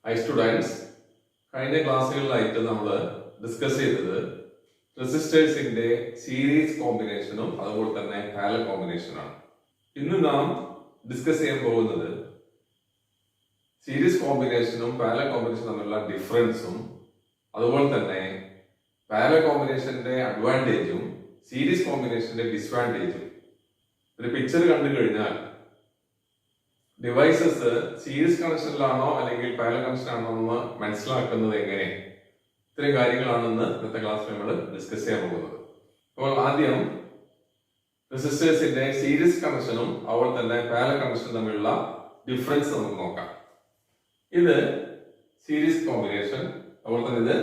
High students, കഴിഞ്ഞ ക്ലാസ്സുകളിലായിട്ട് നമ്മൾ discuss ചെയ്തത് റെസിസ്റ്റേഴ്സിന്റെ സീരീസ് കോമ്പിനേഷനും അതുപോലെ തന്നെ പാരലൽ കോമ്പിനേഷനാണ്. ഇന്ന് നാം ഡിസ്കസ് ചെയ്യാൻ പോകുന്നത് സീരീസ് കോമ്പിനേഷനും പാരലൽ കോമ്പിനേഷനും തമ്മിലുള്ള ഡിഫറൻസും അതുപോലെ തന്നെ പാരലൽ കോമ്പിനേഷന്റെ അഡ്വാൻറ്റേജും സീരീസ് കോമ്പിനേഷന്റെ ഡിസ്അഡ്വാൻറ്റേജും. ഒരു പിക്ചർ കണ്ടു കഴിഞ്ഞാൽ ഡിവൈസസ് സീരീസ് കണക്ഷനിലാണോ അല്ലെങ്കിൽ പാരലൽ കണക്ഷനാണോ എന്ന് മനസ്സിലാക്കുന്നത് എങ്ങനെ, ഇത്രയും കാര്യങ്ങളാണെന്ന് ഇന്നത്തെ ക്ലാസ്സിൽ നമ്മൾ ഡിസ്കസ് ചെയ്യാൻ പോകുന്നത്. അപ്പോൾ ആദ്യം റെസിസ്റ്റേഴ്സിന്റെ സീരീസ് കണക്ഷനും അതുപോലെ തന്നെ പാരലൽ കണക്ഷനും തമ്മിലുള്ള ഡിഫറൻസ് നമുക്ക് നോക്കാം. ഇത് സീരീസ് കോമ്പിനേഷൻ, അതുപോലെ തന്നെ ഇത്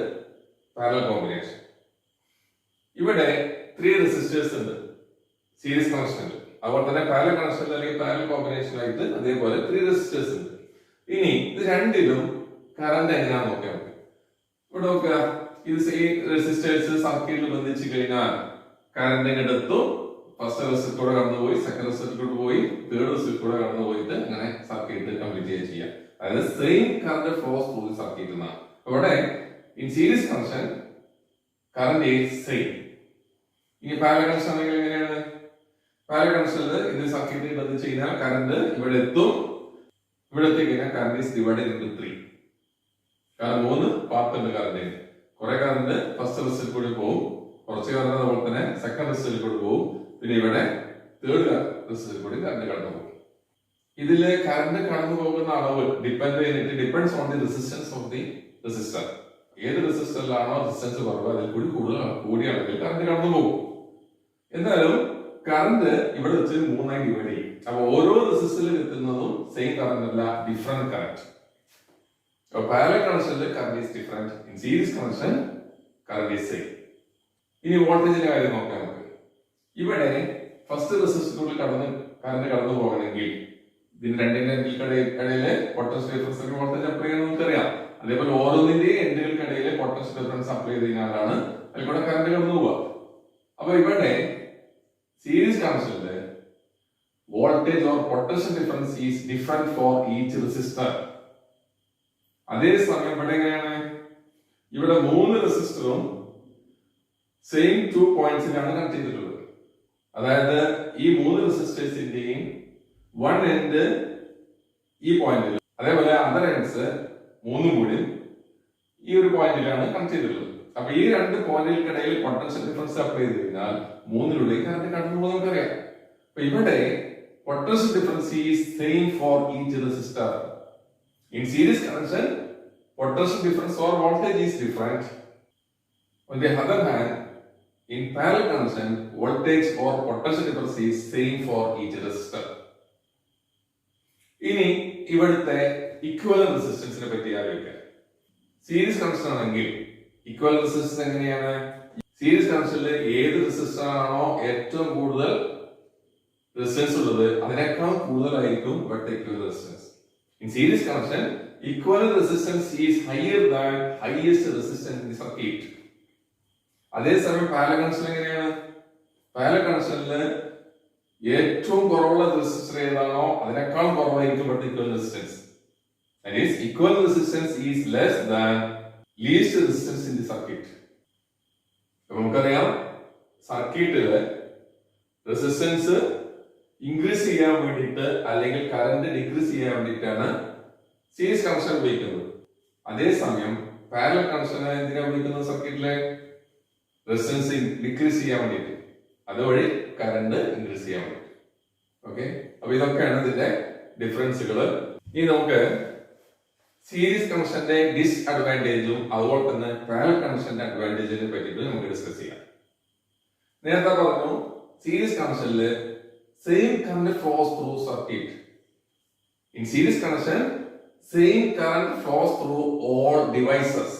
പാരലൽ കോമ്പിനേഷൻ. ഇവിടെ 3 റെസിസ്റ്റേഴ്സ് ഉണ്ട് സീരീസ് കണക്ഷനിൽ, അതുപോലെ തന്നെ പാരലൽ കണക്ഷനിൽ അല്ലെങ്കിൽ പാരലൽ കോമ്പിനേഷനായിട്ട് അതേപോലെ 3 റെസിസ്റ്റേഴ്സ് ഉണ്ട്. ഇനി ഇത് രണ്ടിലും കറന്റ് എങ്ങനെയാണെന്ന് നോക്കാം. ഇവിടെ നോക്കുക, ഇത് ഈ റെസിസ്റ്റേഴ്സ് സർക്യൂട്ടിൽ ബന്ധിച്ചു കഴിഞ്ഞാൽ കറന്റ് ഇങ്ങോട്ട് എത്തും. ഫസ്റ്റ് റെസിസ്റ്റർ കൂടെ കടന്നുപോയി, സെക്കൻഡ് റെസിസ്റ്റർ കൂടെ പോയി, തേർഡ് റെസിസ്റ്റർ കൂടെ കടന്നു പോയിട്ട് അങ്ങനെ സർക്യൂട്ട് കംപ്ലീറ്റ് ചെയ്യാം. അതായത് same current flows through the circuit എന്നാണ്. അവിടെ in series connection current is same. ഇനി പാരലൽ കണക്ഷൻ ആണെങ്കിൽ എങ്ങനെയാണ്? പാരലൽ കണക്ഷനിൽ ഇത് സർക്യൂട്ടിൽ ബന്ധിച്ചു കഴിഞ്ഞാൽ കറന്റ് ഇവിടെ എത്തും. ഇവിടെ എത്തിക്കഴിഞ്ഞാൽ കറന്റ് ഈസ് ഡിവൈഡഡ് ഇൻടു 3. കാരണം 3 പാർട്ട് ഉണ്ട് കറന്റിന്. കുറെ കറന്റ് ഫസ്റ്റ് റെസിസ്റ്ററിൽ കൂടി പോകും, കുറച്ച് കറന്റ് അതുപോലെ തന്നെ സെക്കൻഡ് റെസിസ്റ്ററിൽ കൂടി പോകും, പിന്നെ ഇവിടെ തേർഡ് റെസിസ്റ്ററിൽ കൂടി കറന്റ് കടന്നു പോകും. ഇതില് കറന്റ് കടന്നു പോകുന്ന അളവ് depends on the resistance of the resistor. ഏത് റെസിസ്റ്ററിലാണോ റെസിസ്റ്റൻസ് കുറവ് അതിൽ കൂടി കൂടിയ അളവിൽ കറന്റ് കടന്നു പോകും. എന്തായാലും കറന്റ് ഇവിടെ വെച്ച് 3 ഡിവൈഡ് ചെയ്യും. അപ്പൊ ഓരോ റെസിസ്റ്ററിൽ എത്തുന്നതും സെയിം കറന്റ് അല്ല, ഡിഫറെന്റ് കറന്റ്. പാരലൽ കണക്ഷനിൽ current is different, in series connection current is same. ഇനി വോൾട്ടേജിന്റെ കാര്യം നോക്കാം നമുക്ക്. ഇവിടെ ഫസ്റ്റ് റെസിസ്റ്ററിൽ കറന്റ് കടന്നു പോകണമെങ്കിൽ ഇതിന് രണ്ടിന്റെ ഇടയിലെ പൊട്ടൻഷ്യൽ ഡിഫറൻസ് വോൾട്ടേജ് അപ്ലൈ ചെയ്യാൻ നമുക്കറിയാം. അതേപോലെ ഓരോന്നിന്റെയും എൻഡുകൾക്കിടയിലെ പൊട്ടൻഷ്യൽ ഡിഫറൻസ് അപ്ലൈ ചെയ്ത് കഴിഞ്ഞാലാണ് അതിൽ കൂടെ കറന്റ് കടന്നു പോവുക. അപ്പൊ ഇവിടെ സീരീസ് കണക്ഷനില് voltage or potential difference is different for each resistor. അതേസമയം ഇവിടെ എങ്ങനെയാണ്? ഇവിടെ 3 റെസിസ്റ്ററും സെയിം 2 പോയിന്റ്സിലാണ് കണക്ട് ചെയ്തിട്ടുള്ളത്. അതായത് ഈ 3 റെസിസ്റ്റേഴ്സിന്റെയും 1 എൻഡ് ഈ പോയിന്റിൽ, അതേപോലെ അതർ എൻഡ്സ് 3 കൂടി ഈ ഒരു പോയിന്റിലാണ് കണക്ട് ചെയ്തിട്ടുള്ളത്. അപ്പൊ ഈ 2 പോയിന്റുകൾക്കിടയിൽ പൊട്ടൻഷ്യൽ ഡിഫറൻസ് അപ്ലൈ ചെയ്ത് കഴിഞ്ഞാൽ 3 കറന്റ് കടന്നു പോകുന്നത് നമുക്കറിയാം. അപ്പൊ ഇവിടെ potential difference is same for each resistor. In series connection, potential difference or voltage is different. On the other hand, in parallel connection, voltage or potential difference is same for each resistor. ഇനി ഇവിടുത്തെ equivalent റെസിസ്റ്റൻസിനെ പറ്റി ആലോചിക്കാം. Series connection ആണെങ്കിൽ equivalent resistance എങ്ങനെയാണ്? Series കണക്ഷനിൽ ഏത് resistor ആണോ ഏറ്റവും കൂടുതൽ റെസിസ്റ്റൻസ് ഉള്ളത് അതിനേക്കാൾ കൂടുതലായിരിക്കും ഇവിടുത്തെ equivalent resistance. In series connection, equivalent resistance is higher than highest resistance in the circuit. അതേസമയം പാരലൽ കണക്ഷൻ എങ്ങനെയാണ്? പാരലൽ കണക്ഷനിൽ ഏറ്റവും കുറവുള്ള റെസിസ്റ്റർ ഏതാണോ അതിനേക്കാൾ കുറവായിരിക്കും equivalent resistance. That is, equivalent resistance is less than least resistance in the circuit. നമുക്കറിയാം സർക്യൂട്ടില് resistance increase ചെയ്യാൻ വേണ്ടിയിട്ട് അല്ലെങ്കിൽ കറന്റ് ഡിക്രീസ് ചെയ്യാൻ വേണ്ടിയിട്ടാണ് സീരീസ് കണക്ഷൻ ഉപയോഗിക്കുന്നത്. അതേസമയം പാരലൽ കണക്ഷൻ എന്തിനാ ഉപയോഗിക്കുന്നത്? സർക്യൂട്ടിലെ റെസിസ്റ്റൻസ് ഡിക്രീസ് ചെയ്യാൻ വേണ്ടിയിട്ട്, അതുവഴി കറന്റ് ഇൻക്രീസ് ചെയ്യാൻ വേണ്ടിയിട്ട്. ഓക്കെ, അപ്പൊ ഇതൊക്കെയാണ് ഇതിന്റെ ഡിഫറൻസുകൾ. ഇനി നമുക്ക് സീരീസ് കണക്ഷന്റെ ഡിസ്അഡ്വാൻറ്റേജും അതുപോലെ തന്നെ പാരലൽ കണക്ഷന്റെ അഡ്വാൻറ്റേജിനെ പറ്റിയിട്ട് നമുക്ക് ഡിസ്കസ് ചെയ്യാം. നേരത്തെ പറഞ്ഞു series കണക്ഷനില് same current flows through circuit. In series connection, same current flows through all devices.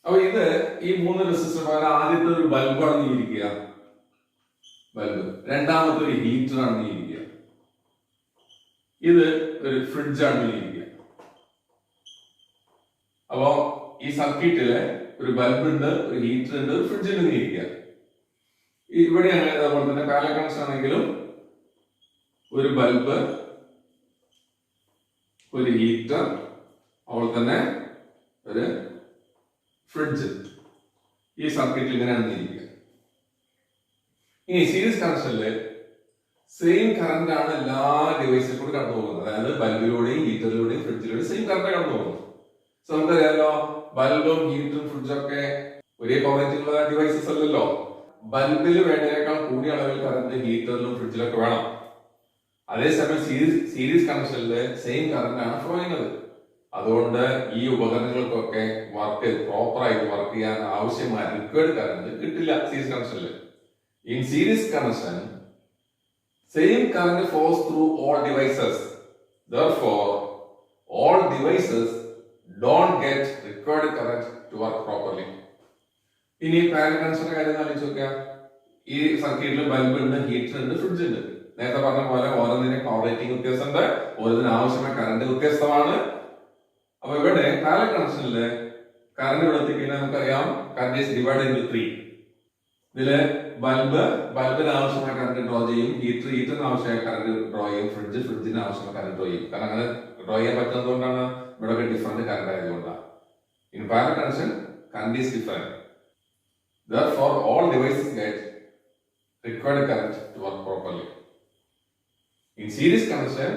അപ്പൊ ഇത് ഈ 3 റെസിസ്റ്റർ ആദ്യത്തെ ഒരു ബൾബാണ് ഇരിക്കുക, ബൾബ്. രണ്ടാമത്തെ ഒരു ഹീറ്റർ ആണ് ഇരിക്കുക. ഇത് ഒരു ഫ്രിഡ്ജാണ് ഇരിക്കുക. അപ്പോ ഈ സർക്യൂട്ടില് ഒരു ബൾബ് ഉണ്ട്, ഒരു ഹീറ്റർ ഉണ്ട്, ഒരു ഫ്രിഡ്ജ് ഉണ്ട് ഇരിക്കുക. ഇവിടെ അതുപോലെ തന്നെ പാരലൽ കണക്ഷൻ ആണെങ്കിലും ഒരു ബൾബ്, ഒരു ഹീറ്റർ, അതുപോലെ തന്നെ ഒരു ഫ്രിഡ്ജ്. ഈ സർക്യൂട്ടിൽ ഇങ്ങനെയാണ് ഇരിക്കുക. ഇനി സീരീസ് കണക്ഷനില് സെയിം കറന്റ് ആണ് എല്ലാ ഡിവൈസിലും കൂടി കടന്നു പോകുന്നത്. അതായത് ബൾബിലൂടെയും ഹീറ്ററിലൂടെയും ഫ്രിഡ്ജിലൂടെയും സെയിം കറന്റ് കടന്നു പോകുന്നു. സോ നമുക്കറിയാലോ, ബൾബും ഹീറ്ററും ഫ്രിഡ്ജും ഒക്കെ ഒരേ പവർ റേറ്റിംഗ് ഉള്ള ഡിവൈസസ് അല്ലല്ലോ. ബൾബിൽ വേണ്ടതിനേക്കാൾ കൂടിയ അളവിൽ കറന്റ് ഹീറ്ററിലും ഫ്രിഡ്ജിലൊക്കെ വേണം. അതേസമയം സീരീസ് കണക്ഷനില് സെയിം കറന്റ് ആണ് ഫ്ലോ ചെയ്യുന്നത്. അതുകൊണ്ട് ഈ ഉപകരണങ്ങൾക്കൊക്കെ പ്രോപ്പറായിട്ട് വർക്ക് ചെയ്യാൻ ആവശ്യമായ റിക്വയർഡ് കറന്റ് കിട്ടില്ല സീരീസ് കണക്ഷനിൽ. In series connection same current flows through all devices. Therefore, all devices don't get required current to work properly. ഇനി പാരലൽ കണക്ഷന്റെ കാര്യം ആലോചിച്ച് നോക്കുക. ഈ സർക്യൂട്ടിൽ ബൾബ് ഉണ്ട്, ഹീറ്റർ ഉണ്ട്, ഫ്രിഡ്ജ് ഉണ്ട്. നേരത്തെ പറഞ്ഞ പോലെ ഓരോന്നിനും പവർ റേറ്റിംഗ് വ്യത്യാസമുണ്ട്, ഓരോന്നിനും ആവശ്യമായ കറന്റ് വ്യത്യസ്തമാണ്. അപ്പൊ ഇവിടെ പാരലൽ കണക്ഷനില് കറന്റ് ഇവിടെ എത്തിക്കഴിഞ്ഞാൽ നമുക്കറിയാം കറന്റ് ഈസ് ഡിവൈഡഡ് ഇൻടു 3. ഇതില് ബൾബിന് ആവശ്യമായ കറന്റ് ഡ്രോ ചെയ്യും, ഹീറ്ററിന് ആവശ്യമായ കറന്റ് ഡ്രോ ചെയ്യും, ഫ്രിഡ്ജിന് ആവശ്യമായ കറന്റ് ഡ്രോ ചെയ്യും. കാരണം അങ്ങനെ ഡ്രോ ചെയ്യാൻ പറ്റുന്നത് കൊണ്ടാണ്, ഇവിടെ ഡിഫറെന്റ് കറന്റ് ആയതുകൊണ്ടാണ്. In parallel connection current is different. Therefore, all devices get required current to work properly. In series connection,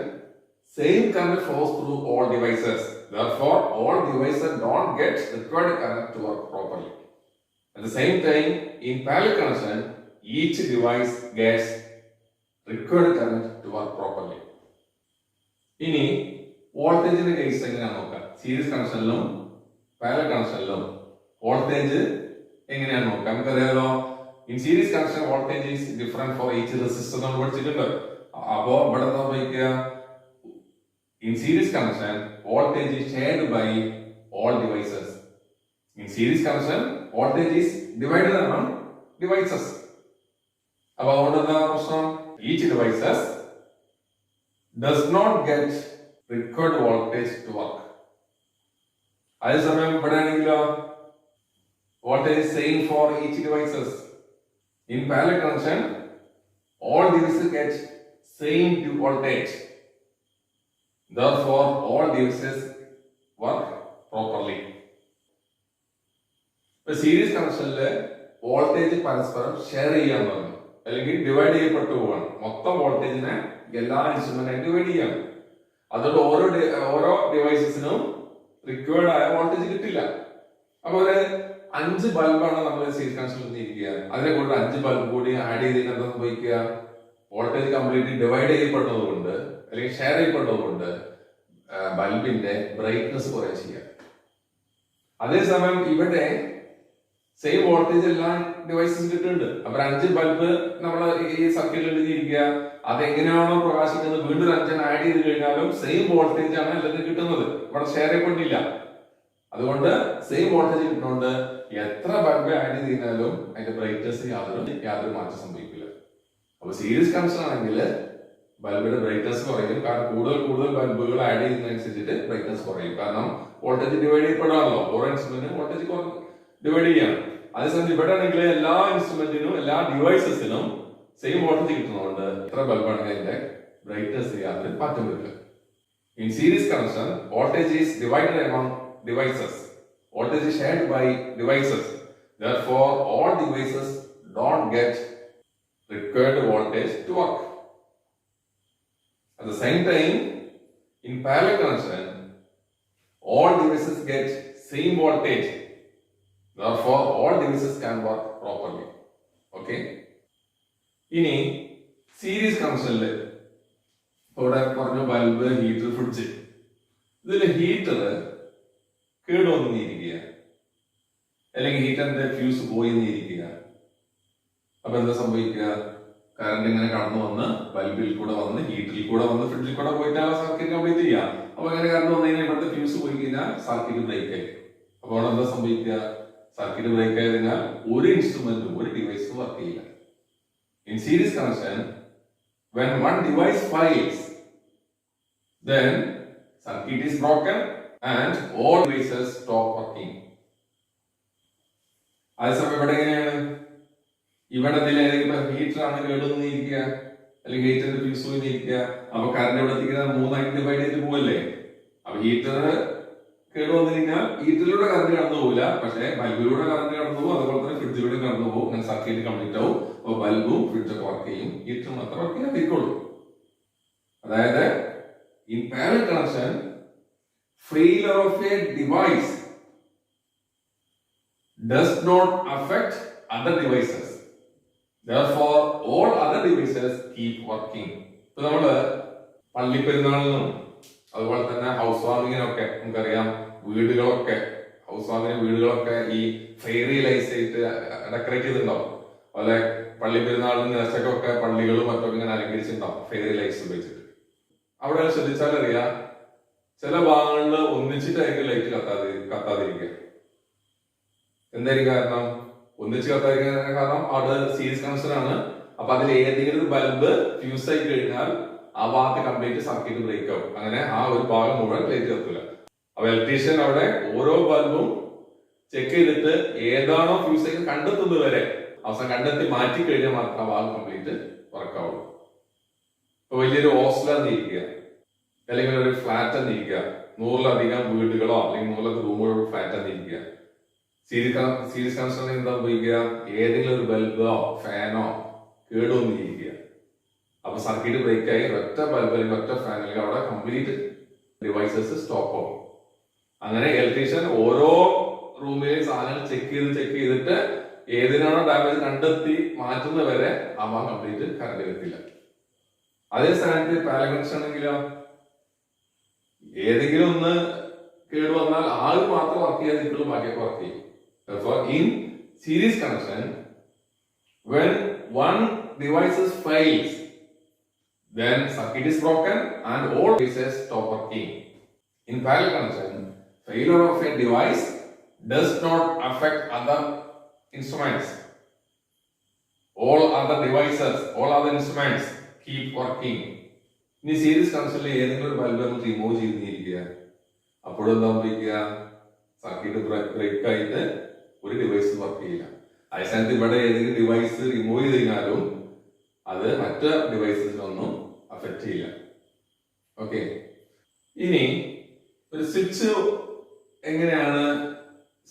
same current flows through all devices. Therefore, all devices don't get required current to work properly. At the same time, in parallel connection, each device gets required current to work properly. ഇനി വോൾട്ടേജിന്റെ case എങ്ങനെയാണെന്ന് നോക്കാം. Series കണക്ഷനിലും parallel കണക്ഷനിലും voltage എങ്ങനെയാണെന്ന് നോക്കാം. നമുക്കറിയാലോ, in series connection voltage is different for each resistor നമ്മൾ പഠിച്ചിട്ടുണ്ട്. അപ്പോ ഇവിടെ എന്താ ഉപയോഗിക്കുക? In series connection voltage is shared by all devices. In series connection voltage is divided among devices. അപ്പോൾ അതുകൊണ്ട് എന്താ പ്രശ്നം? Each devices does not get required voltage to work. അതേസമയം ഇവിടെ ആണെങ്കിലോ voltage is same for each devices. In parallel connection, all devices get same voltage. Therefore, all devices work properly. Series കണക്ഷനില് voltage പരസ്പരം share ചെയ്യാൻ പറഞ്ഞു, അല്ലെങ്കിൽ divide ചെയ്യപ്പെട്ടു പോവാണ്. മൊത്തം വോൾട്ടേജിനെ എല്ലാ ഇൻസ്ട്രുമെന്റായി ഡിവൈഡ് ചെയ്യാം. അതുകൊണ്ട് ഓരോ ഡിവൈസസിനും റിക്വയർഡ് ആയ വോൾട്ടേജ് കിട്ടില്ല. അപ്പൊ ഒരു 5 ബൾബാണ് നമ്മൾ സീരീസ് കണക്ഷനിൽ ഇരിക്കുക. അതിനെ കൂടെ 5 ബൾബ് കൂടി ആഡ് ചെയ്തിട്ട് എന്താ സംഭവിക്കുക? വോൾട്ടേജ് കംപ്ലീറ്റ്ലി ഡിവൈഡ് ചെയ്യപ്പെട്ടതുകൊണ്ട് അല്ലെങ്കിൽ ഷെയർ ചെയ്യപ്പെട്ടതുകൊണ്ട് ബൾബിന്റെ ബ്രൈറ്റ്നസ് കുറേ ചെയ്യാം. അതേസമയം ഇവിടെ സെയിം വോൾട്ടേജ് എല്ലാ ഡിവൈസസും കിട്ടുന്നുണ്ട്. അപ്പൊ 5 ബൾബ് നമ്മൾ ഈ സർക്യൂട്ടിൽ ഇരിക്കുക, അതെങ്ങനെയാണോ പ്രകാശിക്കുന്നത് വീണ്ടും 5 ആഡ് ചെയ്ത് കഴിഞ്ഞാലും സെയിം വോൾട്ടേജ് ആണ് എല്ലാവർക്കും കിട്ടുന്നത്. ഇവിടെ ഷെയർ ചെയ്യപ്പെട്ടില്ല. അതുകൊണ്ട് സെയിം വോൾട്ടേജ് കിട്ടുന്നതുകൊണ്ട് എത്ര ബൾബ് ആഡ് ചെയ്ത് കഴിഞ്ഞാലും അതിന്റെ ബ്രൈറ്റ്നസ് യാതൊരു മാറ്റം സംഭവിക്കില്ല. അപ്പൊ സീരീസ് കണക്ഷൻ ആണെങ്കിൽ ബൾബിന്റെ ബ്രൈറ്റ്നസ് കുറയും. കാരണം കൂടുതൽ ബൾബുകൾ ആഡ് ചെയ്യുന്നതനുസരിച്ചിട്ട് ബ്രൈറ്റ്നസ് കുറയും. കാരണം വോൾട്ടേജ് ഡിവൈഡ് ചെയ്യപ്പെടാമല്ലോ. ഓരോ ഇൻസ്ട്രുമെന്റിനും വോൾട്ടേജ് ഡിവൈഡ് ചെയ്യാം. അതേസമയം ഇവിടെ ആണെങ്കിൽ എല്ലാ ഇൻസ്ട്രുമെന്റിനും എല്ലാ ഡിവൈസസിനും സെയിം വോൾട്ടേജ് കിട്ടുന്നതുകൊണ്ട് എത്ര ബൾബാണെങ്കിൽ അതിന്റെ ബ്രൈറ്റ്നസ് യാതൊരു മാറ്റം വരില്ല. In series connection voltage is divided among devices. Voltage is shared by devices. Therefore, all devices don't get required voltage to work. At the same time, in parallel connection, all devices get same voltage. Therefore, all devices can work properly. Okay? ഇനി series കണക്ഷനില് ഇവിടെ പറഞ്ഞു bulb, heater, fridge. ഇതില് heater കേടുവന്നിരിക്കുക, അല്ലെങ്കിൽ ഹീറ്ററിന്റെ fuse പോയി എന്നിരിക്കുക. അപ്പൊ എന്താ സംഭവിക്കുക? Current ഇങ്ങനെ കടന്നു വന്ന് ബൾബിൽ കൂടെ വന്ന് ഹീറ്ററിൽ കൂടെ വന്ന് ഫ്രിഡ്ജിൽ കൂടെ പോയിട്ട് ആ സർക്യൂട്ട് കംപ്ലീറ്റ് ചെയ്യാം. അപ്പൊ അങ്ങനെ കറണ്ട് വന്നു കഴിഞ്ഞാൽ ഇവിടുത്തെ ഫ്യൂസ് പോയി കഴിഞ്ഞാൽ സർക്യൂട്ട് ബ്രേക്ക് ആയി. അപ്പൊ അവിടെ എന്താ സംഭവിക്കുക? സർക്യൂട്ട് ബ്രേക്ക് ആയതിനാൽ ഒരു ഇൻസ്ട്രുമെന്റും ഒരു ഡിവൈസും വർക്ക് ചെയ്യില്ല. In series connection, when one device fails, then circuit is broken and all devices stop working. അതേസമയം ഇവിടെ എങ്ങനെയാണ്? ഇവിടെ ഹീറ്റർ ആണ് കേടുവന്നിരിക്കുക, അല്ലെങ്കിൽ ഹീറ്ററിന്റെ ഫ്യൂസ് പോയിരിക്കുക. അപ്പൊ കറണ്ട് ഇവിടെ എത്തിക്കുന്നത് 3 ആയിട്ട് ഡിവൈഡ് ചെയ്ത് പോവല്ലേ? അപ്പൊ ഹീറ്റർ കേട് വന്നു കഴിഞ്ഞാൽ ഹീറ്ററിലൂടെ കറണ്ട് കടന്നു പോകില്ല, പക്ഷേ ബൾബിലൂടെ കറണ്ട് കടന്നു പോകും, അതുപോലെ തന്നെ ഫ്രിഡ്ജിലൂടെ കടന്നു പോകും. അങ്ങനെ സർക്യൂട്ട് കംപ്ലീറ്റ് ആവും. അപ്പൊ ബൾബും ഫ്രിഡ്ജൊക്കെ വർക്ക് ചെയ്യും, ഹീറ്റർ മാത്രം വർക്ക് ചെയ്യാതിരിക്കുള്ളൂ. അതായത് in parallel connection failure of a device does not affect other devices. Therefore, all other devices keep working. ഇപ്പൊ നമ്മള് പള്ളിപ്പെരുന്നാളിനും അതുപോലെ തന്നെ ഹൗസ് വാമിങ്ങിനൊക്കെ നമുക്കറിയാം, ഹൗസ് വാമിങ് വീടുകളൊക്കെ ഈ ഫെയറി ലൈറ്റ്സ് ആയിട്ട് ഡെക്കറേറ്റ് ചെയ്തിട്ടുണ്ടാവും. അതുപോലെ പള്ളിപ്പെരുന്നാളിന് നേർച്ചക്കൊക്കെ പള്ളികളും മറ്റൊക്കെ ഇങ്ങനെ അലങ്കരിച്ചിട്ടുണ്ടാവും ഫെയറി ലൈറ്റ്സ് ഉപയോഗിച്ചിട്ട്. അവിടെ ശ്രദ്ധിച്ചാലറിയാം, ചില ഭാഗങ്ങളിൽ ഒന്നിച്ചിട്ടായിരിക്കും ലൈറ്റ് കത്താതിരിക്കുക. എന്തായിരിക്കും കാരണം? ഒന്നിച്ച് കത്താതിരിക്കാൻ കാരണം അവിടെ സീരീസ് കണക്ഷൻ ആണ്. അപ്പൊ അതിൽ ഏതെങ്കിലും ഒരു ബൾബ് ഫ്യൂസ് ആയി കഴിഞ്ഞാൽ ആ ഭാഗത്ത് കംപ്ലീറ്റ് സർക്യൂട്ട് ബ്രേക്ക് ആവും. അങ്ങനെ ആ ഒരു ഭാഗം മുഴുവൻ ലൈറ്റ് കത്തില്ല. അപ്പൊ ഇലക്ട്രീഷ്യൻ അവിടെ ഓരോ ബൾബും ചെക്ക് ചെയ്തിട്ട് ഏതാണോ ഫ്യൂസ് ആയി കണ്ടെത്തുന്നത് വരെ അവസാനം കണ്ടെത്തി മാറ്റി കഴിഞ്ഞാൽ മാത്രം ആ ഭാഗം കംപ്ലീറ്റ് വർക്കാവുള്ളൂ. ഇപ്പൊ വലിയൊരു ഹോസ്റ്റൽ ഇരിക്കുക, അല്ലെങ്കിൽ ഒരു ഫ്ലാറ്റ് എന്നിരിക്കുക, 100ലധികം വീടുകളോ അല്ലെങ്കിൽ 100 റൂമുകളോ ഫ്ലാറ്റ് എന്നിരിക്കുക. സീരീസ് കണക്ഷൻ എന്താ ഉപയോഗിക്കുക? ഏതെങ്കിലും ഒരു ബൾബോ ഫാനോ കേടുവന്നിരിക്കുക. അപ്പൊ സർക്യൂട്ട് ബ്രേക്ക് ആയി ഒറ്റ ബൾബ് അല്ലെങ്കിൽ ഒറ്റ ഫാൻ അല്ലെങ്കിൽ അവിടെ കംപ്ലീറ്റ് ഡിവൈസസ് സ്റ്റോപ്പ് ആവും. അങ്ങനെ ഇലക്ട്രീഷ്യൻ ഓരോ റൂമിലെയും സാധനങ്ങൾ ചെക്ക് ചെയ്തിട്ട് ഏതിനാണോ ഡാമേജ് കണ്ടെത്തി മാറ്റുന്നത് വരെ ആ കംപ്ലീറ്റ് കറണ്ട് എത്തില്ല. അതേ സ്ഥാനത്ത് പാരലൽ കണക്ഷൻ ആണെങ്കിലോ ഏതെങ്കിലും ഒന്ന് കേട് വന്നാൽ ആൾ മാത്രം വർക്ക് ചെയ്യാതിരിക്കുള്ളൂ, ബാക്കിയൊക്കെ വർക്ക് ചെയ്യും. Therefore, in series connection, when one device fails, then circuit is broken and all devices stop working. In parallel connection, failure of a device does not affect other instruments. All other devices, all other instruments keep working. ഇനി series കണക്ഷനിൽ ഏതെങ്കിലും ഒരു bulb നമ്മൾ remove ചെയ്തിരിക്കുക, അപ്പോഴെന്താ സംഭവിക്കുക? Circuit break ആയിട്ട് ഒരു device work ചെയ്യില്ല. അതേസ്ഥാനത്ത് ഇവിടെ ഏതെങ്കിലും ഡിവൈസ് റിമൂവ് ചെയ്ത് കഴിഞ്ഞാലും അത് മറ്റ് ഡിവൈസസിനൊന്നും അഫക്റ്റ് ചെയ്യില്ല. ഓക്കെ, ഇനി ഒരു സ്വിച്ച് എങ്ങനെയാണ്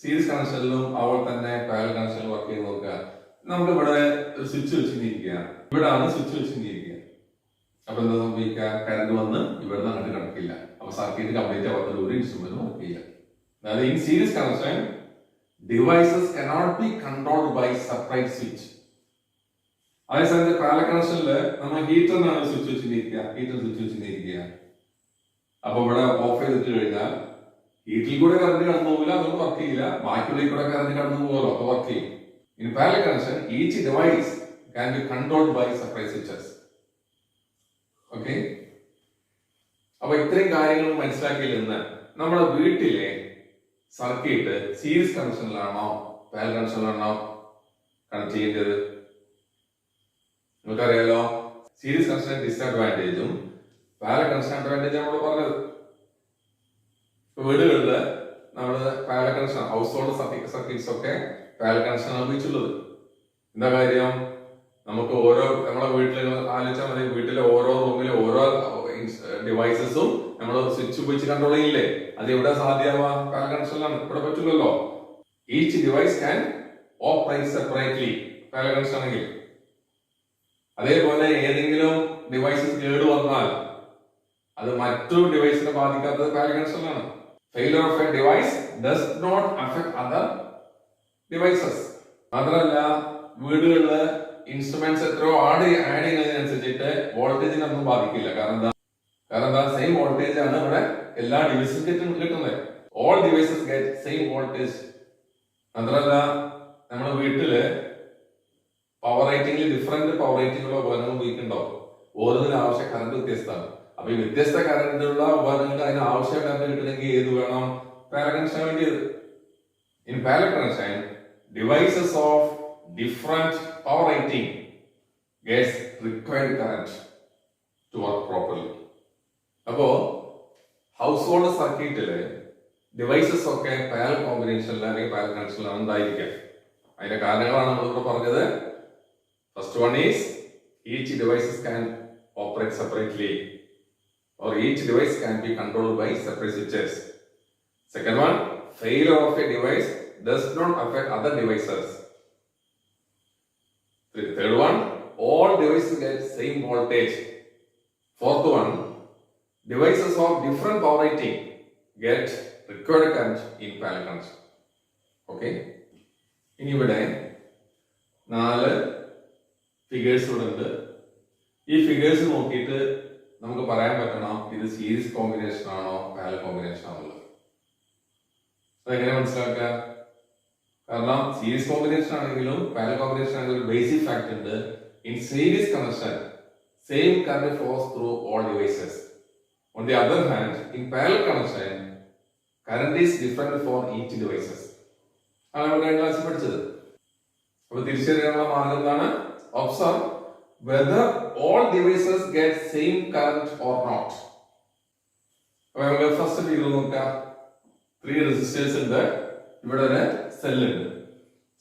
സീരീസ് കണക്ഷനിലും അതുപോലെ തന്നെ പാരലൽ കണക്ഷനിലും വർക്ക് ചെയ്ത് നോക്കുക. നമ്മളിവിടെ ഒരു സ്വിച്ച് വെച്ചിരിക്കുക, ഇവിടെയാണ് സ്വിച്ച് വെച്ചിരിക്കുക. അപ്പൊ എന്താ സംഭവിക്കുക? കറണ്ട് വന്ന് ഇവിടെ നിന്ന് അങ്ങോട്ട് കണക്കില്ല. അപ്പൊ സർക്യൂട്ട് കംപ്ലീറ്റ് ആവാത്ത ഒരു ഇൻസ്ട്രുമെന്റ് വർക്ക് ചെയ്യില്ല. അതായത് in series connection devices cannot be controlled by separate switch. അതേസമയത്ത് പാരലൽ കണക്ഷനിൽ നമ്മൾ ഹീറ്ററിനാണ് സ്വിച്ച് വെച്ചിരിക്കുക. അപ്പൊ ഇവിടെ ഓഫ് ചെയ്തിട്ട് കഴിഞ്ഞാൽ ഹീറ്ററിൽ കൂടെ കറണ്ട് കടന്നു പോകില്ല, അതുകൊണ്ട് വർക്ക് ചെയ്യില്ല. ബാക്കിയുള്ളിൽ കൂടെ കറണ്ട് കടന്നു പോകുമല്ലോ, അപ്പൊ വർക്ക് ചെയ്യും. In parallel connection each device can be controlled by separate switches. Okay, അപ്പൊ ഇത്രയും കാര്യങ്ങൾ മനസ്സിലാക്കിയിൽ നിന്ന് നമ്മുടെ വീട്ടിലെ സർക്യൂട്ട് സീരീസ് കണക്ഷനിലാണോ പാരലൽ കണക്ഷനിലാണോ കണക്ട് ചെയ്യേണ്ടത്? നിങ്ങൾക്കറിയാലോ, സീരീസ് കണക്ഷൻ ഡിസ്അഡ്വാൻറ്റേജും പാരലൽ കണക്ഷൻ അഡ്വാൻറ്റേജും നമ്മൾ പറഞ്ഞത്. വീടുകളിൽ നമ്മള് parallel connection, house hold circuits ഒക്കെ പാരലൽ കണക്ഷൻ ഉപയോഗിച്ചുള്ളത്. എന്താ കാര്യം? നമുക്ക് നമ്മളെ വീട്ടിൽ ആലോചിച്ചാൽ മതി, വീട്ടിലെ ഓരോ റൂമിലെ ഓരോ ഡിവൈസസും നമ്മൾ സ്വിച്ച് ഉപയോഗിച്ച് കൺട്രോൾ ചെയ്യില്ലേ? അത് എവിടെ സാധ്യമാവാ? പാരലൽ കണക്ഷനിലാണ്. ഇവിടെ പറ്റില്ലല്ലോ. Each device can operate separately parallel connection ആണെങ്കിൽ. അതേപോലെ ഏതെങ്കിലും ഡിവൈസസ് കേട് വന്നാൽ അത് മറ്റൊരു ഡിവൈസിനെ ബാധിക്കാത്തത് പാരലൽ കണക്ഷനിലാണ്. Failure of a device does not affect other devices. മാത്രമല്ല, വീടുകളില് ഇൻസ്ട്രുമെന്റ്സ് എത്രയോ ആഡ് ചെയ്യുന്നതിനനുസരിച്ചിട്ട് വോൾട്ടേജിനൊന്നും ബാധിക്കില്ല. കാരണം എന്താ? സെയിം വോൾട്ടേജ് ആണ് ഇവിടെ എല്ലാ ഡിവൈസും കിട്ടുന്നത്. All devices get same voltage. മാത്രമല്ല, നമ്മുടെ വീട്ടില് പവർ റേറ്റിംഗിൽ ഡിഫറെന്റ് പവർ റേറ്റിംഗുള്ള ഉപകരണങ്ങൾ ഉപയോഗിക്കുന്നുണ്ടാവും. ഓരോന്നിനും ആവശ്യ കറണ്ട് വ്യത്യസ്തമാണ്. അപ്പൊ ഈ വ്യത്യസ്ത കറണ്ടുള്ള ഉപകരണങ്ങൾക്ക് അതിന് ആവശ്യ കറണ്ട് കിട്ടണമെങ്കിൽ ഏത് വേണം? പാരലൽ കണക്ഷൻ വേണ്ടിയത്. In parallel connection devices of different power rating gets required current to work properly. അപ്പോ ഹൗസ് ഹോൾഡ് സർക്യൂട്ടില് ഡിവൈസസ് ഒക്കെ പാരലൽ കോമ്പിനേഷനിൽ അല്ലെങ്കിൽ പാരലൽ കണക്ഷനിലാണ് ഉണ്ടായിരിക്കുക. അതിന്റെ കാരണങ്ങളാണ് നമ്മളിവിടെ പറഞ്ഞത്. First one is each devices can operate separately or each device can be controlled by separate switches. Second one, failure of a device does not affect other devices. The third one, all devices get same voltage. Fourth one, devices of different power rating get required current in parallel connection. Okay. ഇനി ഇവിടെ 4 figures ഇവിടെ ഉണ്ട്. ഈ figures നോക്കിയിട്ട് നമുക്ക് പറയാൻ പറ്റണം ഇത് സീരീസ് കോമ്പിനേഷൻ ആണോ പാരലൽ കോമ്പിനേഷൻ ആണോ. അതെങ്ങനെ മനസ്സിലാക്കുക? കാരണം സീരീസ് കോമ്പിനേഷൻ ആണെങ്കിലും പാരലൽ കോമ്പിനേഷൻ ആണെങ്കിലും ബേസിക് ഫാക്ട് ഉണ്ട്. In series connection same current flows through all devices. On the other hand, in parallel connection, current is different for each devices. അതാണ് നമ്മൾ കഴിഞ്ഞ ക്ലാസ്സിൽ പഠിച്ചത്. അപ്പോൾ തിരിച്ചറിയാനുള്ള മാർഗം എന്താണ്? Observe whether all devices get same current or not. അപ്പോൾ നമുക്ക് ഫസ്റ്റ് ഫിഗർ നോക്കാം. 3 റെസിസ്റ്റേഴ്സ് ഉണ്ട്. ഇവിടെ ഒരു സെൽ ഉണ്ട്.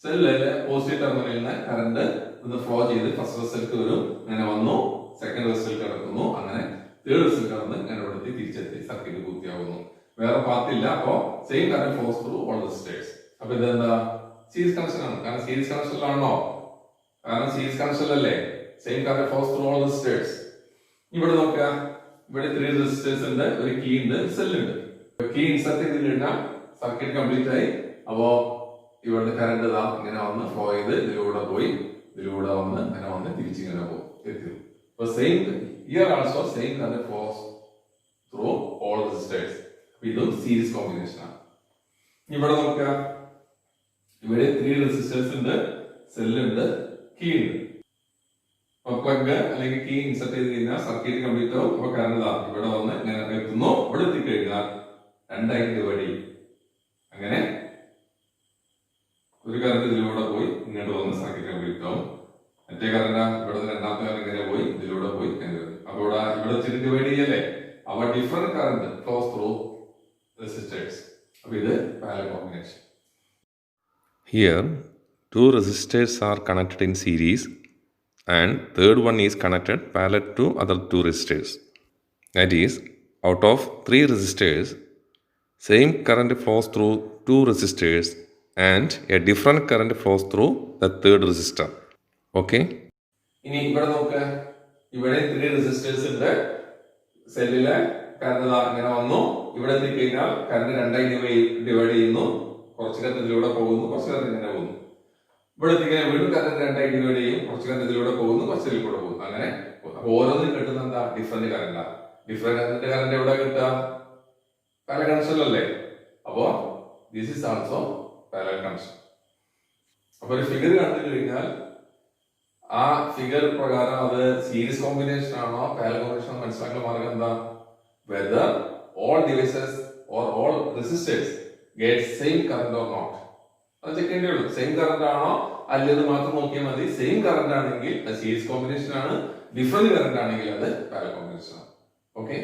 സെല്ലിലെ പോസിറ്റീവ് ടെർമിനലിൽ നിന്ന് കറന്റ് ഇത് ഫ്ലോ ചെയ്ത് ഫസ്റ്റ് റിസൾട്ട് വരും. അങ്ങനെ വന്നു. സെക്കൻഡ് റിസൾട്ട് കിടക്കുന്നു. അങ്ങനെ തേർഡ് റിസൾട്ട് കടന്ന് ഞാൻ ഇവിടുത്തെ തിരിച്ചെത്തി സർക്യൂട്ട് പൂർത്തിയാവുന്നു. വേറെ പാത്തില്ല. അപ്പോ same current flows through all resistors. അപ്പൊ ഇതെന്താ? സീരീസ് കണക്ഷൻ ആണ്. കാരണം സീരീസ് കണക്ഷനിലാണോ? കാരണം സീരീസ് കണക്ഷനിലല്ലേ same current flows through all resistors. ഇവിടെ നോക്കുക. ഇവിടെ 3 റെസിസ്റ്റേഴ്സ് ഉണ്ട്, ഒരു കീ ഉണ്ട്, സെല്ല് ഉണ്ട്. കീ ഇൻസർട്ട് ചെയ്ത് കഴിഞ്ഞാൽ സർക്യൂട്ട് കംപ്ലീറ്റ് ആയി. അപ്പോ ഇവിടുത്തെ കറന്റ് ഇതാ ഇങ്ങനെ വന്ന് ഫ്ലോ ചെയ്ത് ഇതിലൂടെ പോയി ഇതിലൂടെ വന്ന് അങ്ങനെ വന്ന് തിരിച്ചിങ്ങനെ പോകും. So same here also same current flows through all resistors. ഇതും സീരീസ് കോമ്പിനേഷൻ ആണ്. ഇവിടെ നോക്കുക. ഇവിടെ 3 റെസിസ്റ്റേഴ്സ് ഉണ്ട്, സെല്ല് ഉണ്ട്, കീ ഉണ്ട്. പ്ലഗ് അല്ലെങ്കിൽ കീ ഇൻസർട്ട് ചെയ്ത് കഴിഞ്ഞാൽ സർക്യൂട്ട് കംപ്ലീറ്റ് ആവും. അപ്പൊ കറന്റ് ഇതാ ഇവിടെ വന്ന് ഇങ്ങനെ എത്തുന്നു. ഇവിടെ എത്തിക്കഴിഞ്ഞാൽ 2 ആയിട്ട് ഡിവൈഡ് ചെയ്യും. അങ്ങനെ ഒരു കറന്റ് ഇതിലൂടെ പോയി ഇങ്ങോട്ട് വന്ന് സർക്യൂട്ട് കംപ്ലീറ്റ് ആവും. മറ്റേ കറന്റ് ഇവിടെ രണ്ടാമത്തെ കറന്റ് ഇങ്ങനെ പോയി ഇതിലൂടെ പോയി അപ്പൊ ഇവിടെ വെച്ചിട്ട് ഡിവൈഡ് ചെയ്യല്ലേ. അവ different current flows through resistors. അപ്പൊ ഇത് parallel combination. Here 2 resistors are connected in series and third one is connected parallel to other 2 resistors. That is, out of 3 resistors, same current flows through 2 resistors and a different current flows through the third resistor. Okay. ഇനി ഇവിടെ നോക്കുക. ഇവിടെ 3 resistors ഉണ്ട്. സെല്ലിലെ current ഇങ്ങനെ വന്നു. ഇവിടെ എത്തിക്കഴിഞ്ഞാൽ കറന്റ് 2 ആയി ഡിവൈഡ് ചെയ്യുന്നു. കുറച്ച് കറന്റ് ഇതിലൂടെ പോകുന്നു, കുറച്ച് കറന്റ് ഇങ്ങനെ പോകുന്നു. ഇവിടെ എത്തിക്കഴിഞ്ഞാൽ വീണ്ടും കറന്റ് 2 ആയി ഡിവൈഡ് ചെയ്യും. കുറച്ച് കറന്റ് ഇതിലൂടെ പോകുന്നു, കുറച്ച് ഇതിലൂടെ പോകുന്നു. അങ്ങനെ അപ്പൊ ഓരോന്നും കിട്ടുന്ന എന്താ? Different current. ഡിഫറെന്റ് കറന്റ് എവിടെ കിട്ടുക? പാരലൽ കണക്ഷനിലല്ലേ. അപ്പോ this is also parallel connection. അപ്പൊ ഒരു ഫിഗർ കണ്ടു കഴിഞ്ഞാൽ ആ ഫിഗർ പ്രകാരം അത് സീരീസ് കോമ്പിനേഷൻ ആണോ പാരലൽ കോമ്പിനേഷൻ ആണോ മനസ്സിലാക്കുന്ന മാർഗം എന്താ? Whether all devices or all resistors get same current or not. അത് ചെക്ക് ചെയ്യേണ്ടേ ഉള്ളൂ. സെയിം കറന്റ് ആണോ അല്ലത് മാത്രം നോക്കിയാൽ മതി. സെയിം കറന്റ് ആണെങ്കിൽ അത് സീരീസ് കോമ്പിനേഷൻ ആണ്. ഡിഫറെന്റ് കറന്റ് ആണെങ്കിൽ അത് പാരലൽ കോമ്പിനേഷൻ ആണ്. ഓക്കെ.